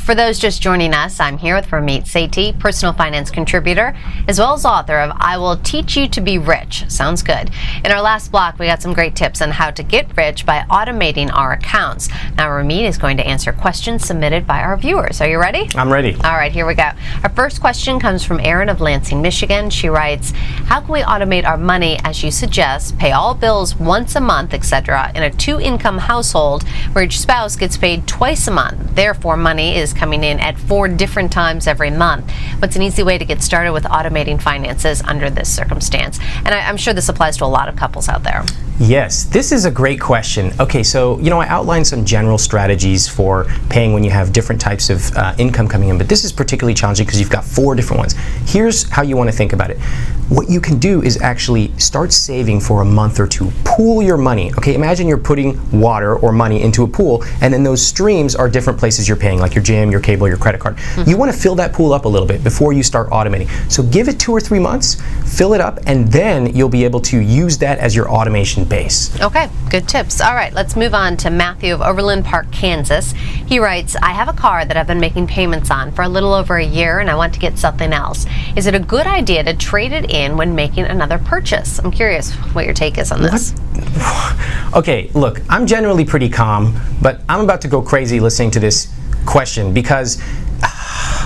For those just joining us, I'm here with Ramit Sethi, personal finance contributor, as well as author of I Will Teach You to Be Rich. Sounds good. In our last block, we got some great tips on how to get rich by automating our accounts. Now, Ramit is going to answer questions submitted by our viewers. Are you ready? I'm ready. All right, here we go. Our first question comes from Erin of Lansing, Michigan. She writes, how can we automate our money as you suggest, pay all bills once a month, etc., in a two-income household where each spouse gets paid twice a month? Therefore, money is coming in at 4 different times every month. What's an easy way to get started with automating finances under this circumstance? And I'm sure this applies to a lot of couples out there. Yes, this is a great question. Okay, so, I outlined some general strategies for paying when you have different types of income coming in, but this is particularly challenging because you've got 4 different ones. Here's how you want to think about it. What you can do is actually start saving for a month or two. Pool your money. Okay, imagine you're putting water or money into a pool, and then those streams are different places you're paying, like your gym, your cable, your credit card. You want to fill that pool up a little bit before you start automating. So give it 2 or 3 months, fill it up, and then you'll be able to use that as your automation base. Okay, good tips. All right, let's move on to Matthew of Overland Park, Kansas. He writes, I have a car that I've been making payments on for a little over a year, and I want to get something else. Is it a good idea to trade it in when making another purchase? I'm curious what your take is on this. Okay, look, I'm generally pretty calm, but I'm about to go crazy listening to this question because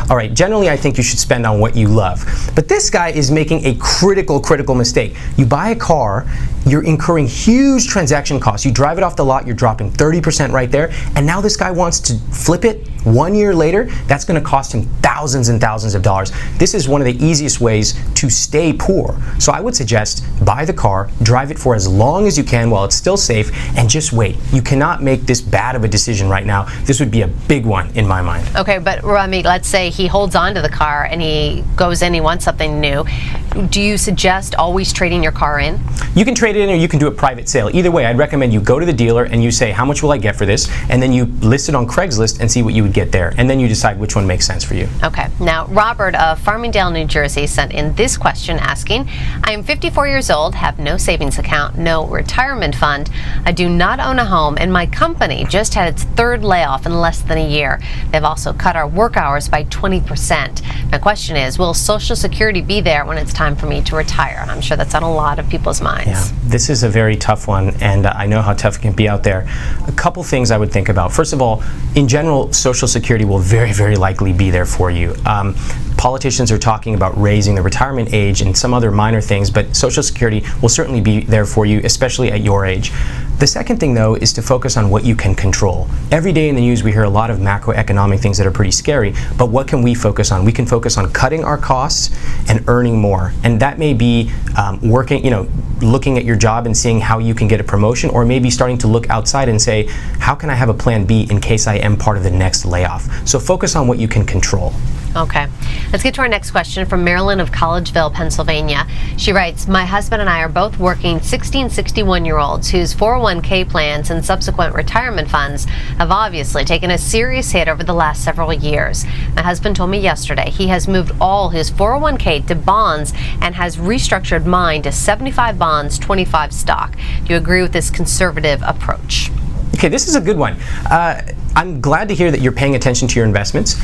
all right, generally I think you should spend on what you love. But this guy is making a critical mistake. You buy a car, you're incurring huge transaction costs. You drive it off the lot, you're dropping 30% right there, and now this guy wants to flip it 1 year later. That's going to cost him thousands and thousands of dollars. This is one of the easiest ways to stay poor. So I would suggest buy the car, drive it for as long as you can while it's still safe, and just wait. You cannot make this bad of a decision right now. This would be a big one in my mind. Okay, but Rami, let's say he holds on to the car and he goes in, he wants something new. Do you suggest always trading your car in? You can trade it in or you can do a private sale. Either way, I'd recommend you go to the dealer and you say, how much will I get for this? And then you list it on Craigslist and see what you would get there. And then you decide which one makes sense for you. Okay. Now, Robert of Farmingdale, New Jersey sent in this question asking, I am 54 years old, have no savings account, no retirement fund. I do not own a home, and my company just had its 3rd layoff in less than a year. They've also cut our work hours by 20%. My question is, will Social Security be there when it's time for me to retire? And I'm sure that's on a lot of people's minds. Yeah, this is a very tough one, and I know how tough it can be out there. A couple things I would think about. First of all, in general, Social Security will very likely be there for you. Politicians are talking about raising the retirement age and some other minor things, but Social Security will certainly be there for you, especially at your age. The second thing, though, is to focus on what you can control. Every day in the news we hear a lot of macroeconomic things that are pretty scary, but what can we focus on? We can focus on cutting our costs and earning more. And that may be looking at your job and seeing how you can get a promotion, or maybe starting to look outside and say, how can I have a plan B in case I am part of the next layoff? So focus on what you can control. Okay. Let's get to our next question from Marilyn of Collegeville, Pennsylvania. She writes, my husband and I are both working 60 and 61-year-olds whose 401k plans and subsequent retirement funds have obviously taken a serious hit over the last several years. My husband told me yesterday he has moved all his 401k to bonds and has restructured mine to 75 bonds, 25 stock. Do you agree with this conservative approach? Okay, this is a good one. I'm glad to hear that you're paying attention to your investments.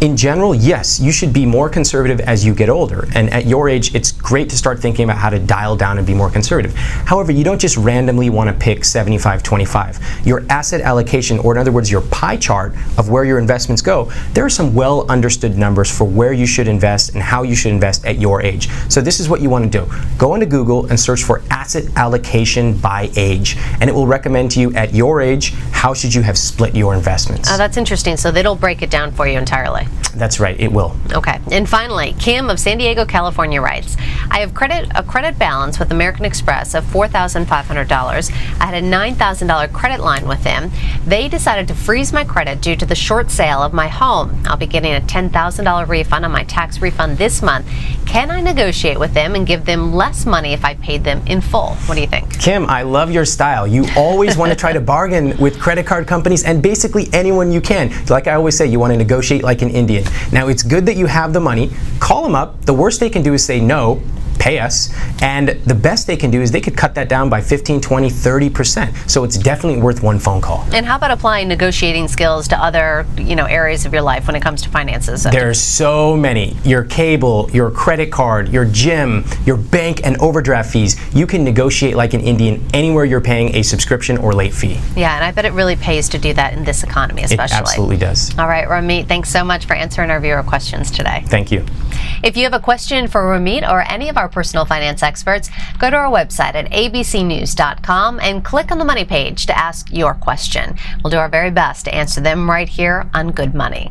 In general, yes, you should be more conservative as you get older. And at your age, it's great to start thinking about how to dial down and be more conservative. However, you don't just randomly want to pick 75-25. Your asset allocation, or in other words, your pie chart of where your investments go, there are some well understood numbers for where you should invest and how you should invest at your age. So this is what you want to do. Go into Google and search for asset allocation by age. And it will recommend to you at your age, how should you have split your investments. Oh, that's interesting. So it'll break it down for you entirely. That's right, it will. Okay. And finally, Kim of San Diego, California writes, I have a credit balance with American Express of $4,500. I had a $9,000 credit line with them. They decided to freeze my credit due to the short sale of my home. I'll be getting a $10,000 refund on my tax refund this month. Can I negotiate with them and give them less money if I paid them in full? What do you think? Kim, I love your style. You always want to try to bargain with credit card companies and basically anyone you can. Like I always say, you want to negotiate like an Indian. Now, it's good that you have the money. Call them up. The worst they can do is say no, pay us, and the best they can do is they could cut that down by 15, 20, 30%. So it's definitely worth one phone call. And how about applying negotiating skills to other, areas of your life when it comes to finances? There are so many. Your cable, your credit card, your gym, your bank and overdraft fees. You can negotiate like an Indian anywhere you're paying a subscription or late fee. Yeah, and I bet it really pays to do that in this economy, especially. It absolutely does. All right, Ramit, thanks so much for answering our viewer questions today. Thank you. If you have a question for Ramit or any of our personal finance experts, go to our website at abcnews.com and click on the Money page to ask your question. We'll do our very best to answer them right here on Good Money.